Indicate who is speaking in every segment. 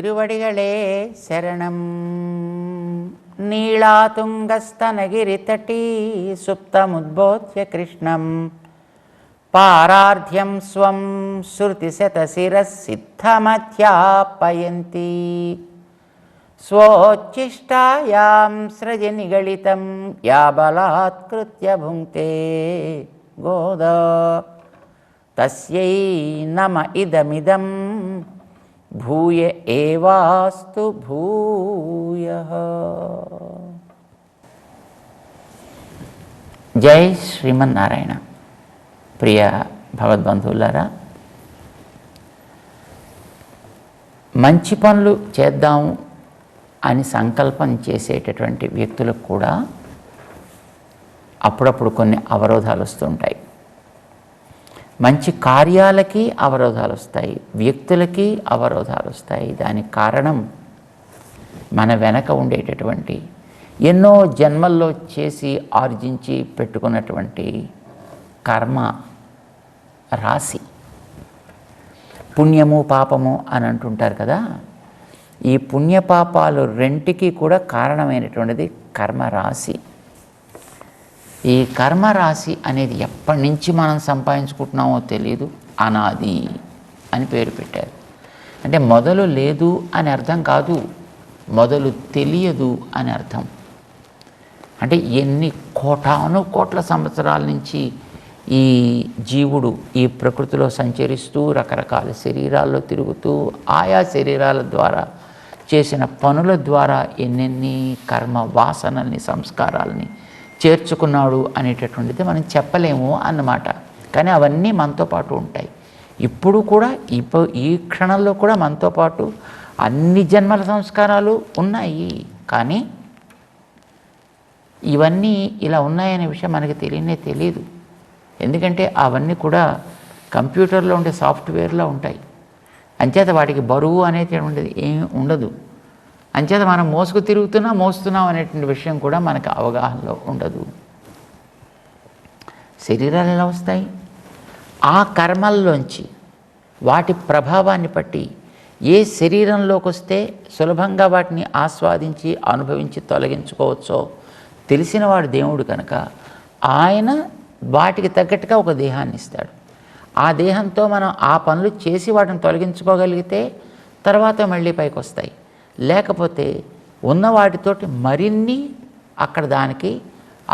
Speaker 1: తిరువడిగళే శరణం. నీళాతుంగస్తనగిరితటీ సుప్తముద్బోధ్య కృష్ణం పారార్ధ్యం స్వం శృతిశతశిరసిద్ధమధ్యాపయంతి. స్వోచ్ఛిష్టాయాం సృజ నిగళితం యా బలాత్కృత్య భుంక్తే గోదా తస్యై నమ ఇదమిదం భూయ ఏవాస్తు భూయః. జై శ్రీమన్నారాయణ. ప్రియ భగవద్బంధువులారా, మంచి పనులు చేద్దాం అని సంకల్పం చేసేటటువంటి వ్యక్తులకు కూడా అప్పుడప్పుడు కొన్ని అవరోధాలు వస్తుంటాయి. మంచి కార్యాలకి అవరోధాలు వస్తాయి, వ్యక్తులకి అవరోధాలు వస్తాయి. దానికి కారణం మన వెనక ఉండేటటువంటి ఎన్నో జన్మల్లో చేసి ఆర్జించి పెట్టుకున్నటువంటి కర్మ రాశి. పుణ్యము పాపము అని అంటుంటారు కదా, ఈ పుణ్యపాపాలు రెంటికి కూడా కారణమైనటువంటిది కర్మరాశి. ఈ కర్మరాశి అనేది ఎప్పటి నుంచి మనం సంపాదించుకుంటున్నామో తెలియదు, అనాది అని పేరు పెట్టారు. అంటే మొదలు లేదు అని అర్థం కాదు, మొదలు తెలియదు అని అర్థం. అంటే ఎన్ని కోట్ల సంవత్సరాల నుంచి ఈ జీవుడు ఈ ప్రకృతిలో సంచరిస్తూ రకరకాల శరీరాల్లో తిరుగుతూ ఆయా శరీరాల ద్వారా చేసిన పనుల ద్వారా ఎన్నెన్ని కర్మ వాసనల్ని సంస్కారాలని చేర్చుకున్నాడు అనేటటువంటిది మనం చెప్పలేము అన్నమాట. కానీ అవన్నీ మనతో పాటు ఉంటాయి. ఇప్పుడు కూడా ఈ క్షణంలో కూడా మనతో పాటు అన్ని జన్మల సంస్కారాలు ఉన్నాయి. కానీ ఇవన్నీ ఇలా ఉన్నాయనే విషయం మనకి తెలియదు. ఎందుకంటే అవన్నీ కూడా కంప్యూటర్లో ఉండే సాఫ్ట్వేర్లో ఉంటాయి. అంచేత వాటికి బరువు అనేటువంటిది ఏమి ఉండదు. అంచేత మనం మోస్తున్నాం అనేటువంటి విషయం కూడా మనకు అవగాహనలో ఉండదు. శరీరాలు ఎలా వస్తాయి? ఆ కర్మల్లోంచి వాటి ప్రభావాన్ని బట్టి ఏ శరీరంలోకి వస్తే సులభంగా వాటిని ఆస్వాదించి అనుభవించి తొలగించుకోవచ్చో తెలిసినవాడు దేవుడు కనుక ఆయన వాటికి తగ్గట్టుగా ఒక దేహాన్ని ఇస్తాడు. ఆ దేహంతో మనం ఆ పనులు చేసి వాటిని తొలగించుకోగలిగితే తర్వాత మళ్ళీ పైకి వస్తాయి. లేకపోతే ఉన్న వాటితోటి మరిన్ని అక్కడ దానికి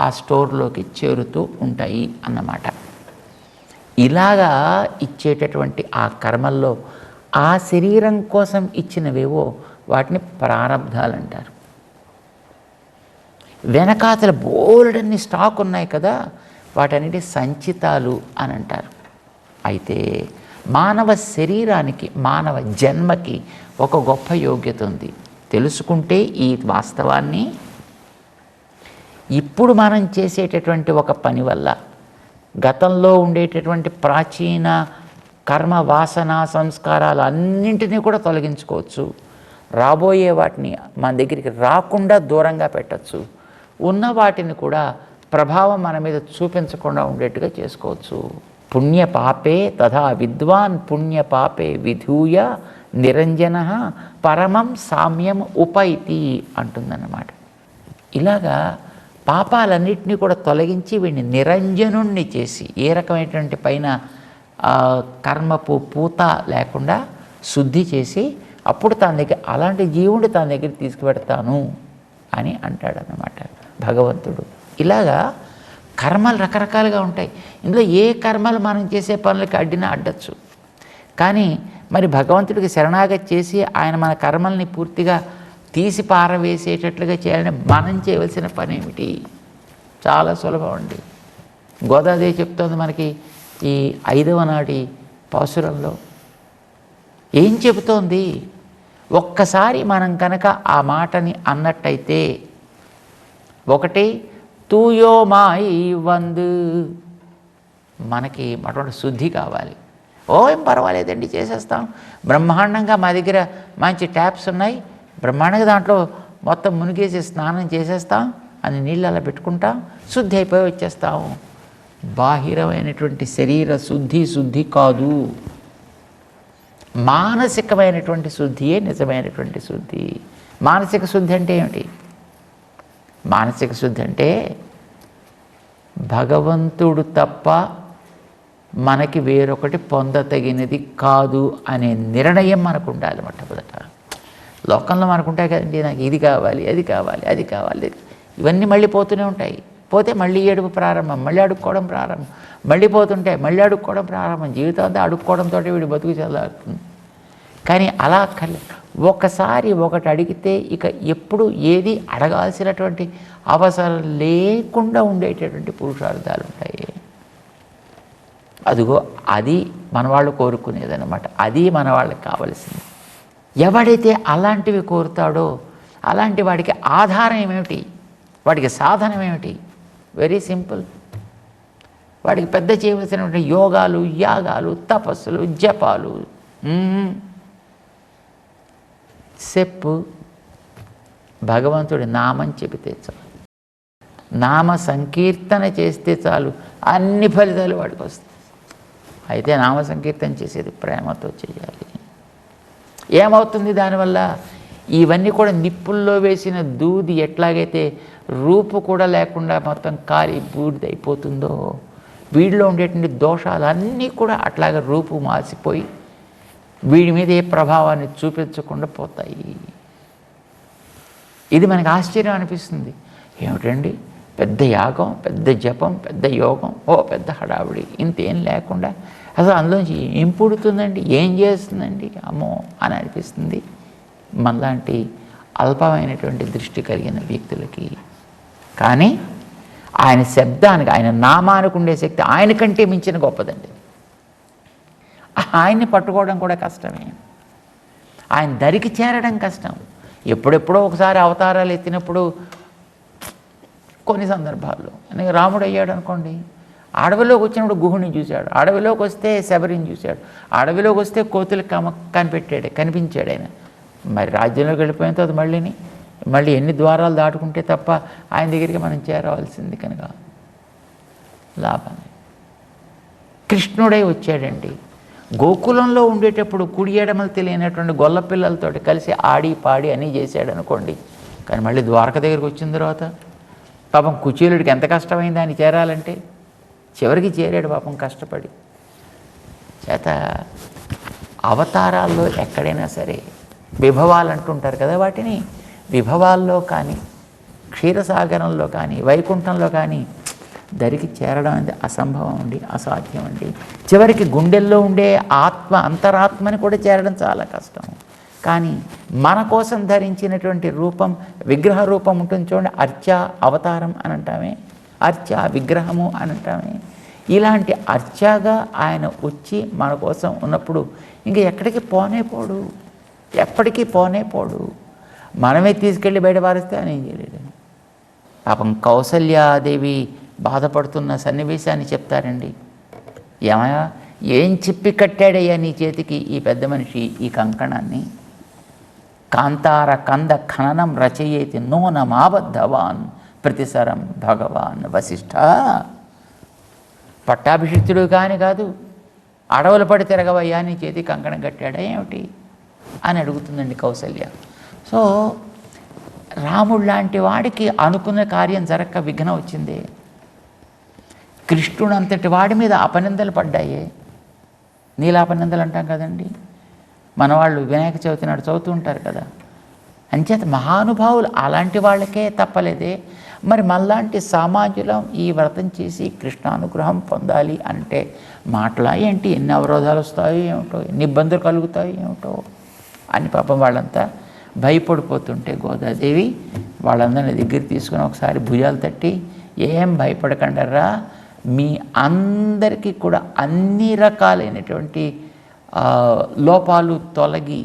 Speaker 1: ఆ స్టోర్లోకి చేరుతూ ఉంటాయి అన్నమాట. ఇలాగా ఇచ్చేటటువంటి ఆ కర్మల్లో ఆ శరీరం కోసం ఇచ్చినవేవో వాటిని ప్రారబ్ధాలు అంటారు. వెనకాతల బోల్డన్ని స్టాక్ ఉన్నాయి కదా, వాటన్నిటి సంచితాలు అని అంటారు. అయితే మానవ శరీరానికి మానవ జన్మకి ఒక గొప్ప యోగ్యత ఉంది. తెలుసుకుంటే ఈ వాస్తవాన్ని ఇప్పుడు మనం చేసేటటువంటి ఒక పని వల్ల గతంలో ఉండేటటువంటి ప్రాచీన కర్మ వాసన సంస్కారాలు అన్నింటినీ కూడా తొలగించుకోవచ్చు. రాబోయే వాటిని మన దగ్గరికి రాకుండా దూరంగా పెట్టచ్చు. ఉన్న వాటిని కూడా ప్రభావం మన మీద చూపించకుండా ఉండేట్టుగా చేసుకోవచ్చు. పుణ్యపాపే తథా విద్వాన్ పుణ్యపాపే విధూయ నిరంజన పరమం సామ్యం ఉపైతి అంటుందన్నమాట. ఇలాగా పాపాలన్నింటినీ కూడా తొలగించి వీడిని నిరంజనుణ్ణి చేసి ఏ రకమైనటువంటి పైన కర్మపు పూత లేకుండా శుద్ధి చేసి అప్పుడు తన దగ్గర అలాంటి జీవుడు తన దగ్గర తీసుకుపెడతాను అని అంటాడన్నమాట భగవంతుడు. ఇలాగా కర్మలు రకరకాలుగా ఉంటాయి. ఇందులో ఏ కర్మలు మనం చేసే పనులకి అడ్డినా అడ్డచ్చు. కానీ మరి భగవంతుడికి శరణాగతి చేసి ఆయన మన కర్మల్ని పూర్తిగా తీసి పారవేసేటట్లుగా చేయాలని మనం చేయవలసిన పని ఏమిటి? చాలా సులభం అండి. గోదాదేవి చెప్తోంది మనకి ఈ 5వ నాటి పాసురంలో. ఏం చెబుతోంది? ఒక్కసారి మనం కనుక ఆ మాటని అన్నట్టయితే, ఒకటి తూయో మాయి వందు, మనకి అటువంటి శుద్ధి కావాలి. ఏం పర్వాలేదండి చేసేస్తాం, బ్రహ్మాండంగా మా దగ్గర మంచి ట్యాప్స్ ఉన్నాయి, బ్రహ్మాండంగా దాంట్లో మొత్తం మునిగేసి స్నానం చేసేస్తాం అని నీళ్ళు అలా పెట్టుకుంటాం, శుద్ధి అయిపోయి వచ్చేస్తాము. బాహిరమైనటువంటి శరీర శుద్ధి కాదు, మానసికమైనటువంటి శుద్ధియే నిజమైనటువంటి శుద్ధి. మానసిక శుద్ధి అంటే ఏమిటి? మానసిక శుద్ధి అంటే భగవంతుడు తప్ప మనకి వేరొకటి పొందతగినది కాదు అనే నిర్ణయం మనకు ఉండాలి మొట్టమొదట. లోకంలో మనకుంటాయి కదండి, నాకు ఇది కావాలి, అది కావాలి, అది కావాలి, ఇవన్నీ మళ్ళీ పోతూనే ఉంటాయి. పోతే మళ్ళీ ఏడుపు ప్రారంభం, మళ్ళీ అడుక్కోవడం ప్రారంభం, మళ్ళీ పోతుంటే మళ్ళీ అడుక్కోవడం ప్రారంభం. జీవితం అంతా అడుక్కోవడంతో వీడి బతుకు చల్లారుతుంది. కానీ అలా ఒకసారి ఒకటి అడిగితే ఇక ఎప్పుడు ఏది అడగాల్సినటువంటి అవసరం లేకుండా ఉండేటటువంటి పురుషార్థాలు ఉంటాయి. అదిగో అది మనవాళ్ళు కోరుకునేదన్నమాట. అది మన వాళ్ళకి కావలసింది. ఎవడైతే అలాంటివి కోరుతాడో అలాంటి వాడికి ఆధారం ఏమిటి, వాడికి సాధనం ఏమిటి? Very simple. వాడికి పెద్ద చేయవలసినటువంటి యోగాలు, యాగాలు, తపస్సులు, జపాలు, చెప్పు భగవంతుడి నామం చెబితే చాలు, నామ సంకీర్తన చేస్తే చాలు, అన్ని ఫలితాలు వాడికి వస్తాయి. అయితే నామ సంకీర్తన చేసేది ప్రేమతో చేయాలి. ఏమవుతుంది దానివల్ల? ఇవన్నీ కూడా నిప్పుల్లో వేసిన దూది ఎట్లాగైతే రూపు కూడా లేకుండా మొత్తం కాలి బూడిదైపోతుందో, వీడిలో ఉండేటువంటి దోషాలు అన్నీ కూడా అట్లాగే రూపు మాసిపోయి వీడి మీద ఏ ప్రభావాన్ని చూపించకుండా పోతాయి. ఇది మనకు ఆశ్చర్యం అనిపిస్తుంది. ఏమిటండి పెద్ద యాగం, పెద్ద జపం, పెద్ద యోగం, పెద్ద హడావుడి, ఇంతేం లేకుండా అసలు అందులోంచి ఏం పుడుతుందండి, ఏం చేస్తుందండి, అమ్మో అని అనిపిస్తుంది మనలాంటి అల్పమైనటువంటి దృష్టి కలిగిన వ్యక్తులకి. కానీ ఆయన శబ్దానికి, ఆయన నామానికి ఉండే శక్తి ఆయన కంటే మించిన గొప్పదండి. ఆయన్ని పట్టుకోవడం కూడా కష్టమే, ఆయన దరికి చేరడం కష్టం. ఎప్పుడెప్పుడో ఒకసారి అవతారాలు ఎత్తినప్పుడు కొన్ని సందర్భాల్లో రాముడు అయ్యాడు అనుకోండి, అడవిలోకి వచ్చినప్పుడు గుహుని చూశాడు, అడవిలోకి వస్తే శబరిని చూశాడు, అడవిలోకి వస్తే కోతులకు కనిపించాడు ఆయన. మరి రాజ్యంలోకి వెళ్ళిపోయిన తర్వాత మళ్ళీ ఎన్ని ద్వారాలు దాటుకుంటే తప్ప ఆయన దగ్గరికి మనం చేరవలసింది కనుక లాభమే. కృష్ణుడై వచ్చాడండి. గోకులంలో ఉండేటప్పుడు కుడి ఎడమలు తెలియనటువంటి గొల్ల పిల్లలతోటి కలిసి ఆడి పాడి అన్నీ చేశాడు అనుకోండి. కానీ మళ్ళీ ద్వారక దగ్గరికి వచ్చిన తర్వాత పాపం కుచేలుడికి ఎంత కష్టమైంది ఆయన చేరాలంటే, చివరికి చేరాడు పాపం కష్టపడి. చేత అవతారాల్లో ఎక్కడైనా సరే విభవాలు అంటుంటారు కదా, వాటిని విభవాల్లో కానీ క్షీరసాగరంలో కానీ వైకుంఠంలో కానీ దరికి చేరడం అనేది అసంభవం అండి, అసాధ్యం అండి. చివరికి గుండెల్లో ఉండే అంతరాత్మని కూడా చేరడం చాలా కష్టం. కానీ మన కోసం ధరించినటువంటి రూపం, విగ్రహ రూపం ఉంటుంది చూడండి, అర్చ అవతారం అని అంటామే, అర్చ విగ్రహము అని అంటామే. ఇలాంటి అర్చగా ఆయన వచ్చి మన కోసం ఉన్నప్పుడు ఇంక ఎక్కడికి పోడు, ఎప్పటికీ పోడు. మనమే తీసుకెళ్ళి బయట పారిస్తే ఆయన ఏం చేయలేడు. పాపం కౌసల్యాదేవి బాధపడుతున్న సన్నివేశాన్ని చెప్తారండి. ఏమయ్యా, ఏం చెప్పి కట్టాడయ్యా నీ చేతికి ఈ పెద్ద మనిషి ఈ కంకణాన్ని? కాంతార కంద ఖననం రచయేతి నూనమాబద్ధవాన్ ప్రతిసరం భగవాన్ వశిష్ఠ. పట్టాభిషిక్తుడు కాదు, అడవులు పడి తిరగవయ్యా నీ చేతి కంకణం కట్టాడా ఏమిటి అని అడుగుతుందండి కౌసల్య. సో రాముడు లాంటి వాడికి అనుకున్న కార్యం జరక్క విఘ్నం వచ్చింది. కృష్ణుడు అంతటి వాడి మీద అపనిందలు పడ్డాయే, నీలాపనిందలు అంటాం కదండి, మన వాళ్ళు వినాయక చవితి నాడు చదువుతూ ఉంటారు కదా. అంచేత మహానుభావులు అలాంటి వాళ్ళకే తప్పలేదే. మరి మనలాంటి సామాన్యులం ఈ వ్రతం చేసి కృష్ణానుగ్రహం పొందాలి అంటే మాటలా ఏంటి, ఎన్ని అవరోధాలు వస్తాయో ఏమిటో, ఎన్ని ఇబ్బందులు కలుగుతాయో ఏమిటో అని పాపం వాళ్ళంతా భయపడిపోతుంటే గోదాదేవి వాళ్ళందరినీ దగ్గర తీసుకుని ఒకసారి భుజాలు తట్టి, ఏం భయపడకండరా, మీ అందరికీ కూడా అన్ని రకాలైనటువంటి లోపాలు తొలగి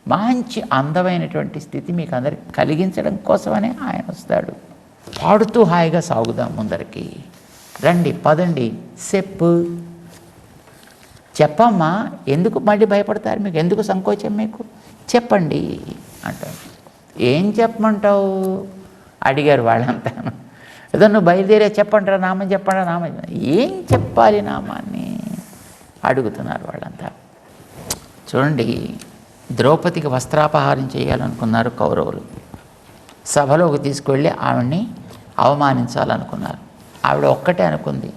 Speaker 1: మంచి అందమైనటువంటి స్థితి మీకు అందరికి కలిగించడం కోసమనే ఆయన వస్తాడు. పాడుతూ హాయిగా సాగుదాం ముందరికి. రండి, పదండి, చెప్పమ్మా, ఎందుకు మళ్ళీ భయపడతారు, మీకు ఎందుకు సంకోచం, మీకు చెప్పండి అంటారు. ఏం చెప్పమంటావు అడిగారు వాళ్ళంతా. ఏదో నువ్వు బయలుదేరే చెప్పంటారా, నామం చెప్పండి, నామం ఏం చెప్పాలి నామాన్ని అడుగుతున్నారు వాళ్ళంతా. చూడండి, ద్రౌపదికి వస్త్రాపహారం చేయాలనుకున్నారు కౌరవులు. సభలోకి తీసుకువెళ్ళి ఆవిడ్ని అవమానించాలనుకున్నారు. ఆవిడ ఒక్కటే అనుకుంది,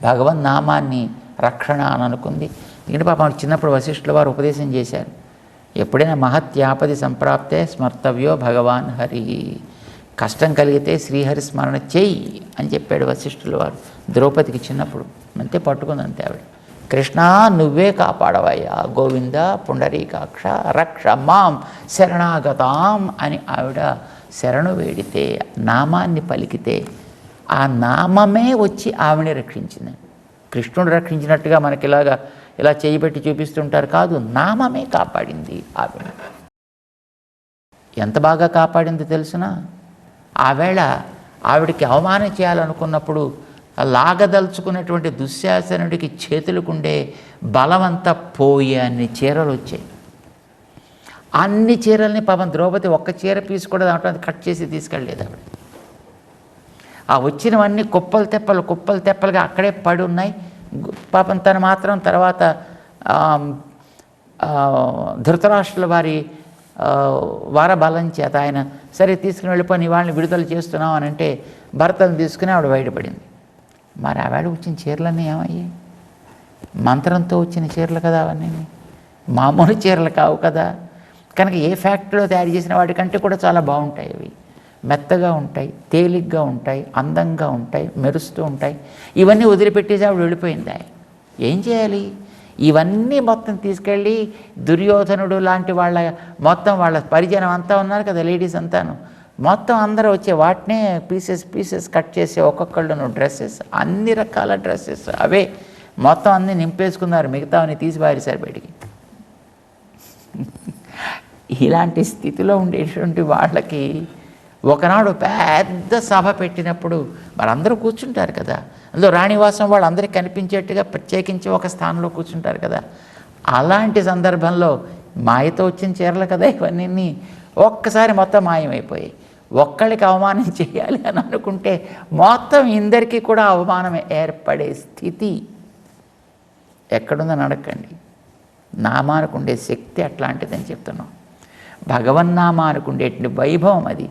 Speaker 1: భగవన్ నామాన్ని రక్షణ అని అనుకుంది. ఎందుకంటే పాపం చిన్నప్పుడు వశిష్ఠుల వారు ఉపదేశం చేశారు, ఎప్పుడైనా మహత్యాపది సంప్రాప్తే స్మర్తవ్యో భగవాన్ హరి, కష్టం కలిగితే శ్రీహరి స్మరణ చెయ్యి అని చెప్పాడు వశిష్ఠుల వారు ద్రౌపదికి చిన్నప్పుడు. అంతే పట్టుకుంది, అంతే ఆవిడ. కృష్ణ నువ్వే కాపాడవయ్యా, గోవింద పుండరీకాక్ష రక్ష మాం శరణాగతాం అని ఆవిడ శరణు వేడితే, నామాన్ని పలికితే ఆ నామమే వచ్చి ఆవిడని రక్షించింది. కృష్ణుడు రక్షించినట్టుగా మనకి ఇలా చేయి పెట్టి చూపిస్తుంటారు కాదు, నామమే కాపాడింది ఆవిడ. ఎంత బాగా కాపాడింది తెలుసునా? ఆవేళ ఆవిడికి అవమానం చేయాలనుకున్నప్పుడు లాగదలుచుకున్నటువంటి దుశ్శాసనుడికి చేతులకుండే బలమంతా పోయి అన్ని చీరలు వచ్చాయి. అన్ని చీరల్ని పాపం ద్రౌపది ఒక్క చీర పీసు కూడా దాంట్లో కట్ చేసి తీసుకెళ్ళలేదు ఆవిడ. ఆ వచ్చినవన్నీ కుప్పలు తెప్పలుగా అక్కడే పడి ఉన్నాయి. పాపం తను మాత్రం తర్వాత ధృతరాష్ట్రుల వారి వారబలం చేత ఆయన సరే తీసుకుని వెళ్ళిపోయి వాళ్ళని విడుదల చేస్తున్నాం అని అంటే భర్తను తీసుకుని ఆవిడ బయటపడింది. మరి ఆవిడ వచ్చిన చీరలన్నీ ఏమయ్యాయి? మంత్రంతో వచ్చిన చీరలు కదా అవన్నీ, మామూలు చీరలు కావు కదా. కనుక ఏ ఫ్యాక్టరీలో తయారు చేసిన వాటికంటే కూడా చాలా బాగుంటాయి. అవి మెత్తగా ఉంటాయి, తేలిగ్గా ఉంటాయి, అందంగా ఉంటాయి, మెరుస్తూ ఉంటాయి. ఇవన్నీ వదిలిపెట్టేసి ఆవిడ వెళ్ళిపోయింది. ఏం చేయాలి? ఇవన్నీ మొత్తం తీసుకెళ్ళి దుర్యోధనుడు లాంటి వాళ్ళ పరిజనం అంతా ఉన్నారు కదా, లేడీస్ అంతాను, మొత్తం అందరూ వచ్చే వాటినే పీసెస్ కట్ చేసి ఒక్కొక్కళ్ళు డ్రెస్సెస్, అన్ని రకాల డ్రెస్సెస్ అవే మొత్తం అన్నీ నింపేసుకున్నారు. మిగతావన్నీ తీసి పారేశారు బయటికి. ఇలాంటి స్థితిలో ఉండేటువంటి వాళ్ళకి ఒకనాడు పెద్ద సభ పెట్టినప్పుడు మరి అందరూ కూర్చుంటారు కదా, అందులో రాణివాసం వాళ్ళు అందరికీ కనిపించేట్టుగా ప్రత్యేకించి ఒక స్థానంలో కూర్చుంటారు కదా. అలాంటి సందర్భంలో మాయతో వచ్చిన చీరలు కదా ఇవన్నీ ఒక్కసారి మొత్తం మాయమైపోయాయి. ఒక్కళ్ళకి అవమానం చేయాలి అని అనుకుంటే మొత్తం ఇందరికీ కూడా అవమానం ఏర్పడే స్థితి ఎక్కడుందని అడగండి. నామానికి ఉండే శక్తి అట్లాంటిదని చెప్తున్నాం. భగవన్నామానికి ఉండేటువంటి వైభవం అది.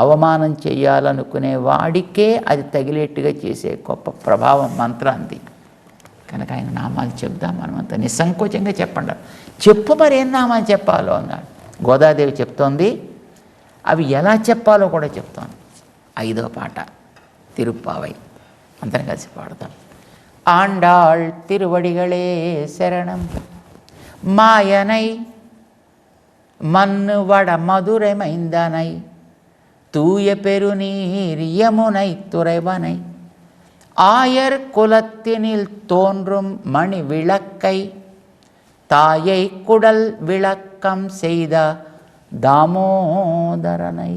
Speaker 1: అవమానం చేయాలనుకునే వాడికే అది తగిలేట్టుగా చేసే గొప్ప ప్రభావం మంత్రాంది. కనుక ఆయన నామాలు చెప్దాం, మనమంతా నిస్సంకోచంగా చెప్పండి. చెప్పు మరి ఏం నామాలు చెప్పాలో అన్నాడు. గోదాదేవి చెప్తోంది, అవి ఎలా చెప్పాలో కూడా చెప్తాను. 5వ పాట తిరుప్పావై, అందరం కలిసి పాడతాం. ఆండాళ్ తిరువడిగళే శరణం మాయనై మన్ను వడ మధురమైందనై தூய பெருநீர் யமுனை துறைவனை ஆயர் குலத்தினில் தோன்றும் மணி விளக்கை தாயை குடல் விளக்கம் செய்த దామోదరనై.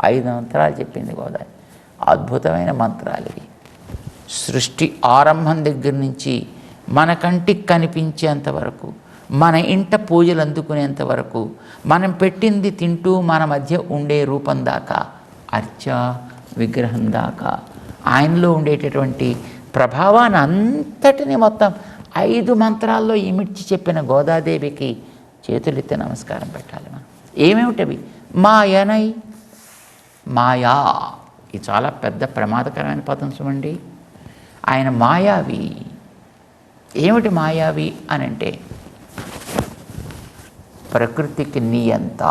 Speaker 1: 5 మంత్రాలు చెప్పింది గోదావరి. అద్భుతమైన మంత్రాలు ఇవి. సృష్టి ఆరంభం దగ్గర నుంచి మన కంటికి కనిపించేంత వరకు, మన ఇంట పూజలు అందుకునేంత వరకు, మనం పెట్టింది తింటూ మన మధ్య ఉండే రూపం దాకా, అర్చ విగ్రహం దాకా ఆయనలో ఉండేటటువంటి ప్రభావాన్ని అంతటిని మొత్తం 5 మంత్రాల్లో ఇమిడ్చి చెప్పిన గోదాదేవికి చేతులెత్తి నమస్కారం పెట్టాలి మనం. ఏమేమిటవి? మాయనై, మాయా, ఇది చాలా పెద్ద ప్రమాదకరమైన పదం చూడండి. ఆయన మాయావి. ఏమిటి మాయావి అని అంటే ప్రకృతికి నియంత.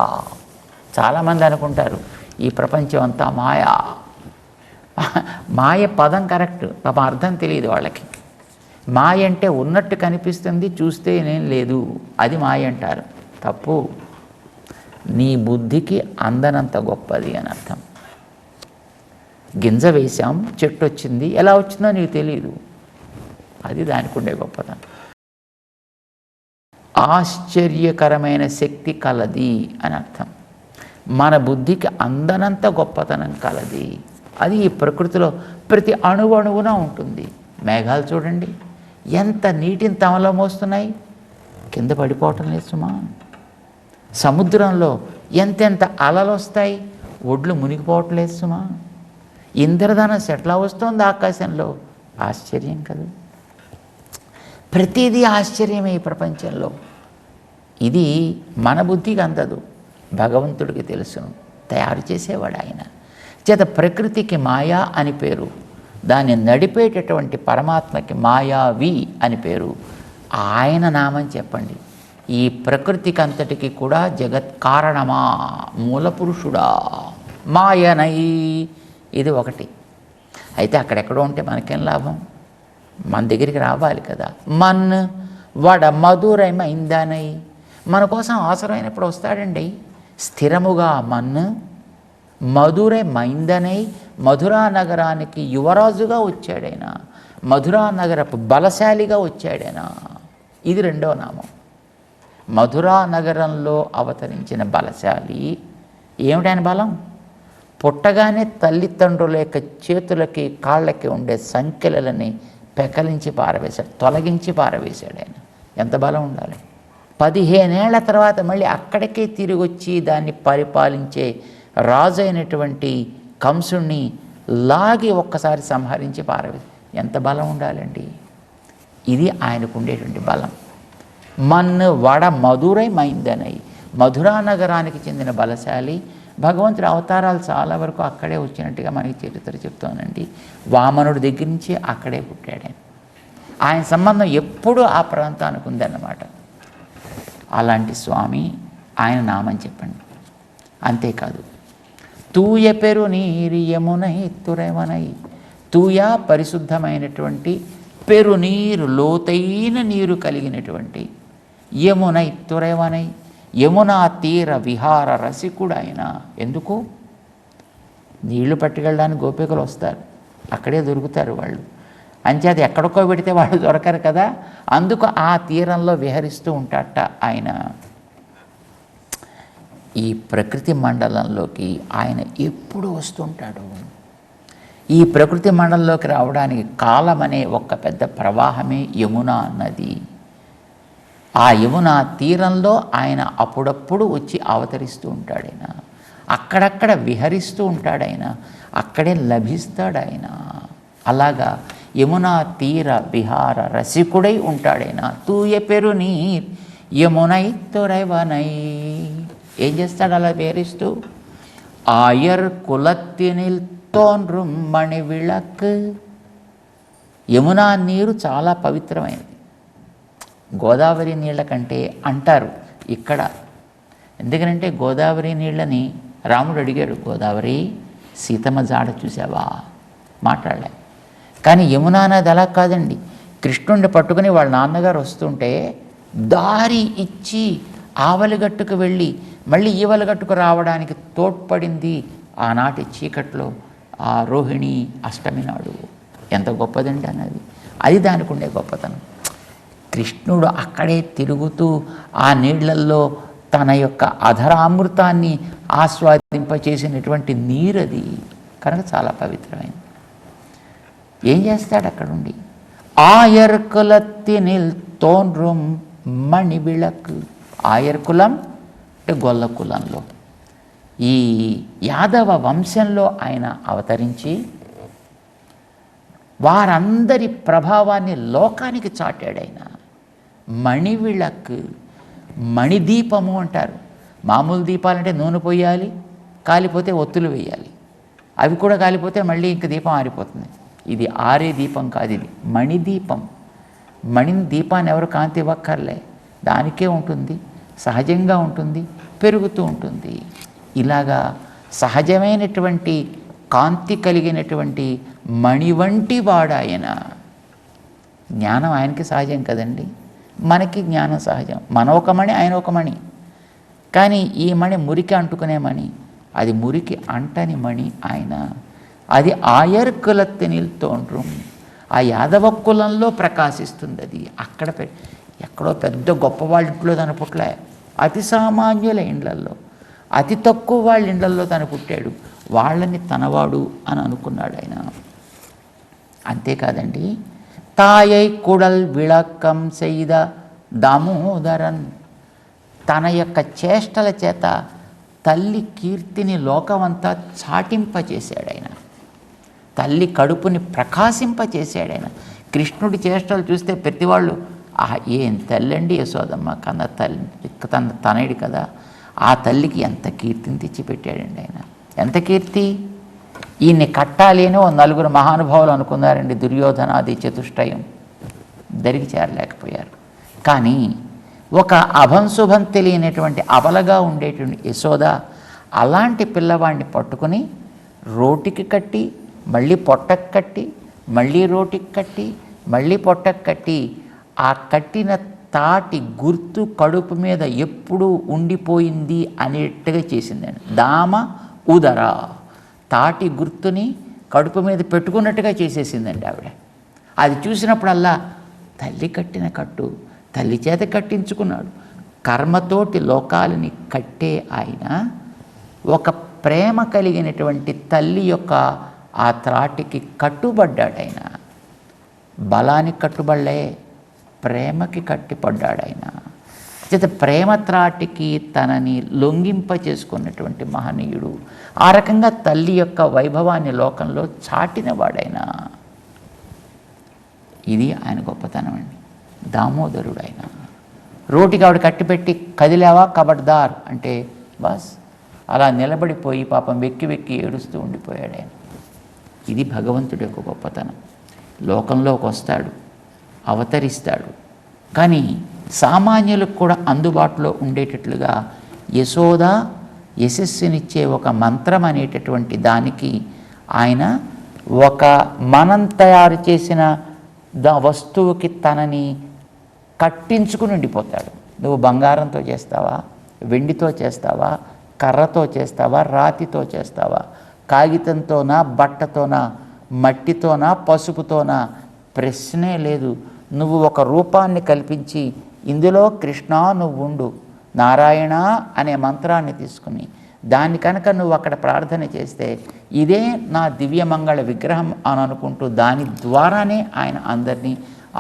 Speaker 1: చాలామంది అనుకుంటారు ఈ ప్రపంచం అంతా మాయా. మాయ పదం కరెక్ట్, పాపం అర్థం తెలియదు వాళ్ళకి. మాయ అంటే ఉన్నట్టు కనిపిస్తుంది, చూస్తే ఏం లేదు, అది మాయ అంటారు. తప్పు. నీ బుద్ధికి అందనంత గొప్పది అని అర్థం. గింజ వేశాం, చెట్టు వచ్చింది, ఎలా వచ్చిందో నీకు తెలియదు, అది దానికి ఉండే గొప్పతనం. ఆశ్చర్యకరమైన శక్తి కలది అని అర్థం. మన బుద్ధికి అందనంత గొప్పతనం కలది. అది ఈ ప్రకృతిలో ప్రతి అణువణువున ఉంటుంది. మేఘాలు చూడండి ఎంత నీటిని తమలో మోస్తున్నాయి, కింద పడిపోవటం లేదు సుమా. సముద్రంలో ఎంతెంత అలలు వస్తాయి, ఒడ్లు మునిగిపోవటం లేదు సుమా. ఇంద్రధనస్సు ఎట్లా వస్తుంది ఆకాశంలో, ఆశ్చర్యం కదా. ప్రతిదీ ఆశ్చర్యమే ఈ ప్రపంచంలో. ఇది మన బుద్ధికి అందదు, భగవంతుడికి తెలుసును, తయారు చేసేవాడు ఆయన. చేత ప్రకృతికి మాయా అని పేరు, దాన్ని నడిపేటటువంటి పరమాత్మకి మాయావి అని పేరు. ఆయన నామని చెప్పండి. ఈ ప్రకృతికి అంతటికి కూడా జగత్ కారణమా, మూల పురుషుడా, మాయనై, ఇది ఒకటి. అయితే అక్కడెక్కడో ఉంటే మనకేం లాభం, మన దగ్గరికి రావాలి కదా. మన్ వడ మధురమైందనై, మన కోసం అవసరమైనప్పుడు వస్తాడండి. స్థిరముగా మన్ను మధురమైందనై, మధురా నగరానికి యువరాజుగా వచ్చాడైనా, మధురా నగరపు బలశాలిగా వచ్చాడైనా. ఇది రెండవ నామం. మధురా నగరంలో అవతరించిన బలశాలి. ఏమిటైన బలం? పుట్టగానే తల్లిదండ్రుల యొక్క చేతులకి కాళ్ళకి ఉండే సంఖ్యలని పెకలించి పారవేశాడు, తొలగించి పారవేశాడు ఆయన. ఎంత బలం ఉండాలి! 15 ఏళ్ల తర్వాత మళ్ళీ అక్కడికే తిరిగి వచ్చి దాన్ని పరిపాలించే రాజు అయినటువంటి కంసుణ్ణి లాగి ఒక్కసారి సంహరించి పారవేశాడు. ఎంత బలం ఉండాలండి! ఇది ఆయనకు ఉండేటువంటి బలం. మన్ను వడ మధురమైందనై, మధురా నగరానికి చెందిన బలశాలి. భగవంతుడి అవతారాలు చాలా వరకు అక్కడే వచ్చినట్టుగా మనకి చరిత్ర చెప్తోందండి. వామనుడి దగ్గర నుంచి అక్కడే పుట్టాడు ఆయన సంబంధం ఎప్పుడూ ఆ ప్రాంతానికి ఉందన్నమాట. అలాంటి స్వామి, ఆయన నామని చెప్పండి. అంతేకాదు, తూయ పెరు నీరు యమునై తురవనై, తూయ పరిశుద్ధమైనటువంటి, పెరు నీరు లోతైన నీరు కలిగినటువంటి, యమునై తురవనై, యమునా తీర విహార రసికుడు ఆయన. ఎందుకు? నీళ్లు పట్టుకెళ్ళడానికి గోపికలు వస్తారు, అక్కడే దొరుకుతారు వాళ్ళు. అంచేది ఎక్కడికో పెడితే వాళ్ళు దొరకరు కదా, అందుకు ఆ తీరంలో విహరిస్తూ ఉంటాడట ఆయన. ఈ ప్రకృతి మండలంలోకి ఆయన ఎప్పుడు వస్తుంటాడు. ఈ ప్రకృతి మండలంలోకి రావడానికి కాలం అనే ఒక పెద్ద ప్రవాహమే యమునా నది. ఆ యమునా తీరంలో ఆయన అప్పుడప్పుడు వచ్చి అవతరిస్తూ ఉంటాడాయన, అక్కడక్కడ విహరిస్తూ ఉంటాడాయన, అక్కడే లభిస్తాడాయన. అలాగా యమునా తీర విహార రసికుడై ఉంటాడాయన. తూయ పెరు నీర్ యమునై తురవనై. ఏం చేస్తాడు అలా విహరిస్తూ? ఆయర్ కులత్తినిల్ తోన్రుం మణి విళక్. యమునా నీరు చాలా పవిత్రమైనది. గోదావరి నీళ్ళ కంటే అంటారు ఇక్కడ. ఎందుకంటే గోదావరి నీళ్ళని రాముడు అడిగాడు, గోదావరి సీతమ్మ జాడ చూసావా? మాట్లాడలే. కానీ యమునా నది అలా కాదండి. కృష్ణుడిని పట్టుకుని వాళ్ళ నాన్నగారు వస్తుంటే దారి ఇచ్చి ఆవలిగట్టుకు వెళ్ళి మళ్ళీ ఈవలిగట్టుకు రావడానికి తోడ్పడింది ఆనాటి చీకట్లో ఆ రోహిణి అష్టమి నాడు. ఎంత గొప్పదండి అన్నది. అది దానికి ఉండే గొప్పతనం. కృష్ణుడు అక్కడే తిరుగుతూ ఆ నీళ్లల్లో తన యొక్క అధరామృతాన్ని ఆస్వాదింపచేసినటువంటి నీరది కనుక చాలా పవిత్రమైంది. ఏం చేస్తాడు అక్కడుండి? ఆయర్ కులత్తినిల్ తోన్రుం మణి విళక్. ఆయర్ కులం అంటే గొల్ల కులంలో, ఈ యాదవ వంశంలో ఆయన అవతరించి వారందరి ప్రభావాన్ని లోకానికి చాటాడు ఆయన. మణివిళక్, మణిదీపము అంటారు. మామూలు దీపాలంటే నూనె పోయాలి, కాలిపోతే ఒత్తులు వేయాలి, అవి కూడా కాలిపోతే మళ్ళీ ఇంక దీపం ఆరిపోతుంది. ఇది ఆరే దీపం కాదు, ఇది మణిదీపం. మణి దీపాన్ని ఎవరు కాంతి ఇవ్వక్కర్లే, దానికే ఉంటుంది, సహజంగా ఉంటుంది, పెరుగుతూ ఉంటుంది. ఇలాగా సహజమైనటువంటి కాంతి కలిగినటువంటి మణి వంటి వాడాయన. జ్ఞానం ఆయనకి సహజం కదండి, మనకి జ్ఞానం సహజం. మన ఒక మణి, ఆయన ఒక మణి. కానీ ఈ మణి మురికి అంటుకునే మణి, అది మురికి అంటని మణి ఆయన. అది ఆయర్ కులత్తినిల్ తోన్రుం, ఆ యాదవ కులంలో ప్రకాశిస్తుంది అది. అక్కడ ఎక్కడో పెద్ద గొప్ప వాళ్ళ ఇంట్లో తను పుట్టలే, అతి సామాన్యుల ఇండ్లల్లో, అతి తక్కువ వాళ్ళ ఇండ్లల్లో తను పుట్టాడు. వాళ్ళని తనవాడు అని అనుకున్నాడు ఆయన. అంతేకాదండి, తాయై కుడల్ విళక్కం செய்த దామోదరన్, తన యొక్క చేష్టల చేత తల్లి కీర్తిని లోకమంతా చాటింపచేశాడు ఆయన. తల్లి కడుపుని ప్రకాశింపచేశాడు ఆయన. కృష్ణుడి చేష్టలు చూస్తే ప్రతివాళ్ళు ఏం తల్లండి యశోదమ్మ కన్న తల్లి తనయుడు కదా, ఆ తల్లికి ఎంత కీర్తిని తెచ్చిపెట్టాడండి ఆయన. ఎంత కీర్తి! ఈయన్ని కట్టాలి అని నలుగురు మహానుభావులు అనుకున్నారండి, దుర్యోధనాది చతుష్టయం. దరికి చేరలేకపోయారు. కానీ ఒక అభంశుభం తెలియనటువంటి అబలగా ఉండేటువంటి యశోద అలాంటి పిల్లవాడిని పట్టుకుని రోటికి కట్టి, మళ్ళీ పొట్టకు కట్టి, మళ్ళీ రోటికి కట్టి, మళ్ళీ పొట్టకు కట్టి, ఆ కట్టిన తాటి గుర్తు కడుపు మీద ఎప్పుడూ ఉండిపోయింది అనేట్టుగా చేసిందండి. దామ ఉదర, తాటి గుర్తుని కడుపు మీద పెట్టుకున్నట్టుగా చేసేసిందండి ఆవిడ. అది చూసినప్పుడల్లా తల్లి కట్టిన కట్టు, తల్లి చేత కట్టించుకున్నాడు. కర్మతోటి లోకాలని కట్టే ఆయన ఒక ప్రేమ కలిగినటువంటి తల్లి యొక్క ఆ త్రాటికి కట్టుబడ్డాడు. ఆయన బలానికి కట్టుబడలే, ప్రేమకి కట్టిపడ్డాడు ఆయన. చేత ప్రేమ త్రాటికి తనని లొంగింప చేసుకున్నటువంటి మహనీయుడు. ఆ రకంగా తల్లి యొక్క వైభవాన్ని లోకంలో చాటినవాడైనా. ఇది ఆయన గొప్పతనం అండి. దామోదరుడు ఆయన. రోటికి ఆవిడ కట్టిపెట్టి కదిలావా కబడ్దార్ అంటే బస్ అలా నిలబడిపోయి పాపం వెక్కి వెక్కి ఏడుస్తూ ఉండిపోయాడు ఆయన. ఇది భగవంతుడి యొక్క గొప్పతనం. లోకంలోకి వస్తాడు, అవతరిస్తాడు, కానీ సామాన్యులకు కూడా అందుబాటులో ఉండేటట్లుగా యశోద యశస్సునిచ్చే ఒక మంత్రం అనేటటువంటి దానికి ఆయన ఒక మనం తయారు చేసిన వస్తువుకి తనని కట్టించుకుని ఉండిపోతాడు. నువ్వు బంగారంతో చేస్తావా, వెండితో చేస్తావా, కర్రతో చేస్తావా, రాతితో చేస్తావా, కాగితంతోనా, బట్టతోనా, మట్టితోనా, పసుపుతోనా, ప్రశ్నే లేదు. నువ్వు ఒక రూపాన్ని కల్పించి ఇందులో కృష్ణ నువ్వు ఉండు, నారాయణ అనే మంత్రాన్ని తీసుకుని దాన్ని కనుక నువ్వు అక్కడ ప్రార్థన చేస్తే ఇదే నా దివ్యమంగళ విగ్రహం అని అనుకుంటూ దాని ద్వారానే ఆయన అందరినీ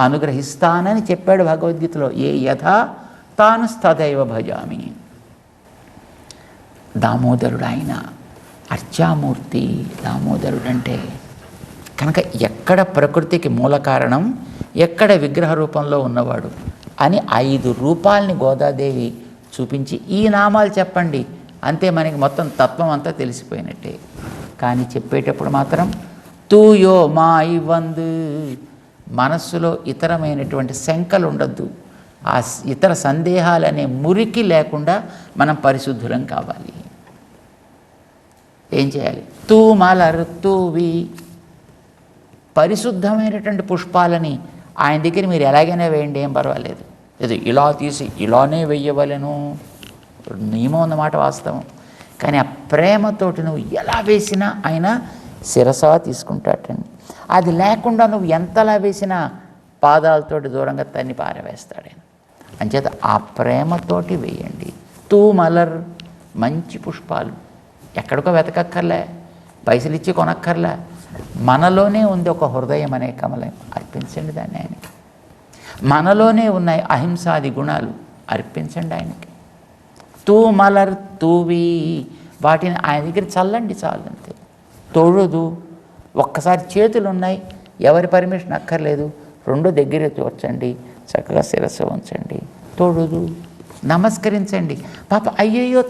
Speaker 1: అనుగ్రహిస్తానని చెప్పాడు భగవద్గీతలో. ఏ యథా తాను తథైవ భజామి. దామోదరుడు ఆయన అర్చామూర్తి. దామోదరుడు అంటే కనుక ఎక్కడ ప్రకృతికి మూల కారణం, ఎక్కడ విగ్రహ రూపంలో ఉన్నవాడు అని 5 రూపాలని గోదాదేవి చూపించి ఈ నామాలు చెప్పండి అంతే, మనకి మొత్తం తత్వం అంతా తెలిసిపోయినట్టే. కానీ చెప్పేటప్పుడు మాత్రం తూయో మాయి వందు, మనస్సులో ఇతరమైనటువంటి శంకలు ఉండద్దు, ఆ ఇతర సందేహాలు అనే మురికి లేకుండా మనం పరిశుద్ధులం కావాలి. ఏం చేయాలి? తూ మలర్ తూవి, పరిశుద్ధమైనటువంటి పుష్పాలని ఆయన దగ్గర మీరు ఎలాగైనా వేయండి, ఏం పర్వాలేదు. లేదు ఇలా తీసి ఇలానే వెయ్యవలను నియమం అన్నమాట వాస్తవం. కానీ ఆ ప్రేమతోటి నువ్వు ఎలా వేసినా ఆయన శిరసా తీసుకుంటాడండి. అది లేకుండా నువ్వు ఎంతలా వేసినా పాదాలతోటి దూరంగా తన్ని పారవేస్తాడు ఆయన. అంచేత ఆ ప్రేమతోటి వేయండి. తూ మలర్, మంచి పుష్పాలు, ఎక్కడికో వెతకక్కర్లే, పైసలు ఇచ్చి కొనక్కర్లే, మనలోనే ఉంది ఒక హృదయం అనే కమలం, అర్పించండి దాన్ని ఆయనకి. మనలోనే ఉన్నాయి అహింసాది గుణాలు, అర్పించండి ఆయనకి. తూ మలర్ తూవి, వాటిని ఆయన దగ్గర చల్లండి చాలు అంతే. తొழுదు, ఒక్కసారి చేతులు ఉన్నాయి, ఎవరి పర్మిషన్ అక్కర్లేదు, 2 దగ్గరే తోర్చండి, చక్కగా శిరస్సు ఉంచండి, తొഴുదు, నమస్కరించండి. పాప అయ్యయ్యో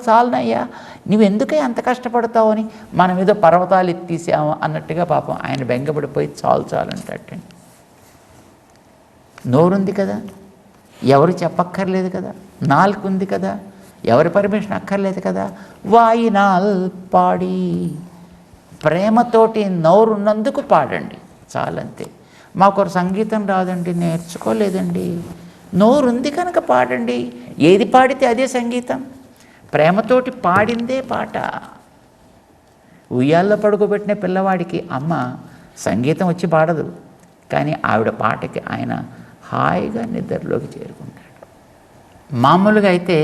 Speaker 1: చాలునయ్యా, నువ్వెందుకే అంత కష్టపడతావు అని మనం ఏదో పర్వతాలు ఎత్తీసాము అన్నట్టుగా పాపం ఆయన బెంగపడిపోయి చాలు అంటాడండి. నోరుంది కదా, ఎవరు చెప్పక్కర్లేదు కదా, నాలుగు ఉంది కదా, ఎవరి పర్మిషన్ అక్కర్లేదు కదా, వాయినాల్ పాడి, ప్రేమతోటి నోరున్నందుకు పాడండి చాలంతే. మాకు సంగీతం రాదండి, నేర్చుకోలేదండి, నోరుంది కనుక పాడండి. ఏది పాడితే అదే సంగీతం, ప్రేమతోటి పాడిందే పాట. ఉయ్యాల్లో పడుకోబెట్టిన పిల్లవాడికి అమ్మ సంగీతం వచ్చి పాడదు, కానీ ఆవిడ పాటకి ఆయన హాయిగా నిద్రలోకి చేరుకుంటాడు. మామూలుగా అయితే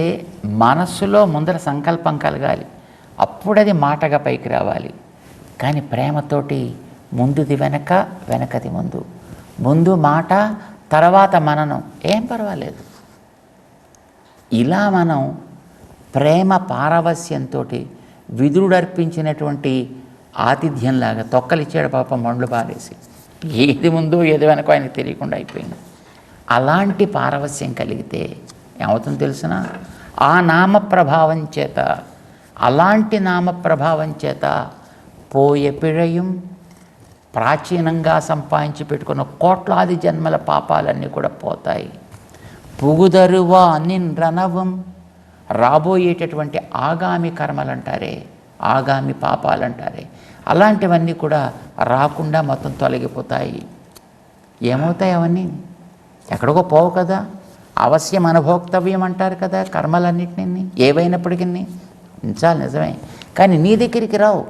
Speaker 1: మనస్సులో ముందర సంకల్పం కలగాలి, అప్పుడది మాటగా పైకి రావాలి. కానీ ప్రేమతోటి ముందుది వెనక, వెనకది ముందు, ముందు మాట తర్వాత మననం, ఏం పర్వాలేదు. ఇలా మనం ప్రేమ పారవస్యంతో విదురుడర్పించినటువంటి ఆతిథ్యంలాగా తొక్కలిచ్చాడు పాపం మండ్లు పారేసి. ఏది ముందు ఏది వెనక ఆయనకు తెలియకుండా అయిపోయింది. అలాంటి పారవస్యం కలిగితే ఏమవుతుందో తెలిసిన ఆ నామ ప్రభావం చేత, అలాంటి నామ ప్రభావం చేత పోయే పిഴയും ప్రాచీనంగా సంపాదించి పెట్టుకున్న కోట్లాది జన్మల పాపాలన్నీ కూడా పోతాయి. పుగుదరువా నిన్రనవం, రాబోయేటటువంటి ఆగామి కర్మలంటారే, ఆగామి పాపాలంటారే, అలాంటివన్నీ కూడా రాకుండా మొత్తం తొలగిపోతాయి. ఏమవుతాయి అవన్నీ? ఎక్కడికో పోవు కదా, అవశ్యం అనుభోక్తవ్యం అంటారు కదా కర్మలన్నింటినీ, ఏవైనప్పటికీ ఉంచాలి నిజమే, కానీ నీ దగ్గరికి రావు.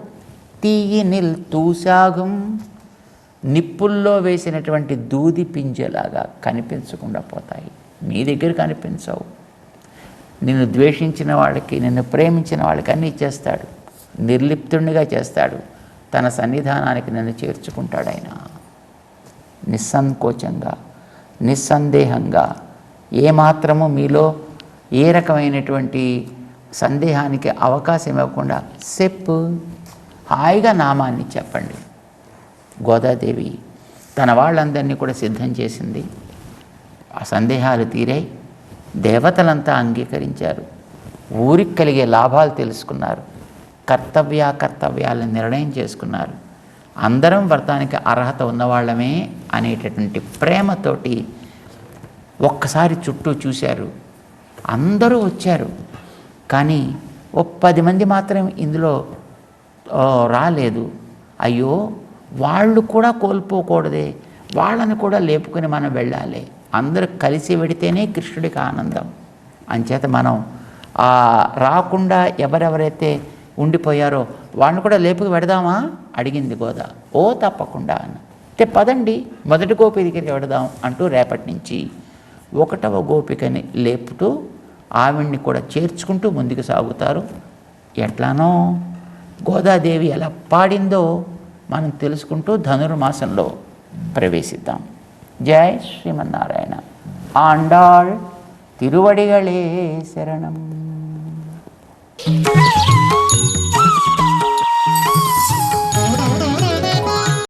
Speaker 1: తీయి నిల్ తూసాగం, నిప్పుల్లో వేసినటువంటి దూది పింజలాగా కనిపించకుండా పోతాయి, నీ దగ్గర కనిపించవు. నిన్ను ద్వేషించిన వాళ్ళకి, నిన్ను ప్రేమించిన వాళ్ళకి అన్నీ చేస్తాడు, నిర్లిప్తుడిగా చేస్తాడు, తన సన్నిధానానికి నిన్ను చేర్చుకుంటాడు ఆయన. నిస్సంకోచంగా, నిస్సందేహంగా, ఏమాత్రము మీలో ఏ రకమైనటువంటి సందేహానికి అవకాశం ఇవ్వకుండా చెప్పు, హాయిగా నామాన్ని చెప్పండి. గోదాదేవి తన వాళ్ళందరినీ కూడా సిద్ధం చేసింది. ఆ సందేహాలు తీరాయి, దేవతలంతా అంగీకరించారు, ఊరికి కలిగే లాభాలు తెలుసుకున్నారు, కర్తవ్యాలను నిర్ణయం చేసుకున్నారు. అందరం వ్రతానికి అర్హత ఉన్నవాళ్ళమే అనేటటువంటి ప్రేమతోటి ఒక్కసారి చుట్టూ చూశారు. అందరూ వచ్చారు, కానీ 10 మంది మాత్రం ఇందులో రాలేదు. అయ్యో, వాళ్ళు కూడా కోల్పోకూడదే, వాళ్ళని కూడా లేపుకొని మనం వెళ్ళాలి. అందరూ కలిసి వెడితేనే కృష్ణుడికి ఆనందం. అంచేత మనం రాకుండా ఎవరెవరైతే ఉండిపోయారో వాళ్ళని కూడా లేపుకు పెడదామా అడిగింది గోద. ఓ తప్పకుండా అని. అంటే పదండి మొదటి గోపి దగ్గరికి వెడదాం అంటూ రేపటి నుంచి 1వ గోపికని లేపుతూ ఆవిడ్ని కూడా చేర్చుకుంటూ ముందుకు సాగుతారు. ఎట్లానో గోదాదేవి ఎలా పాడిందో మనం తెలుసుకుంటూ ధనుర్మాసంలో ప్రవేశిద్దాం. జై శ్రీమన్నారాయణ. ఆండాళ్ తిరువడిగళే శరణం.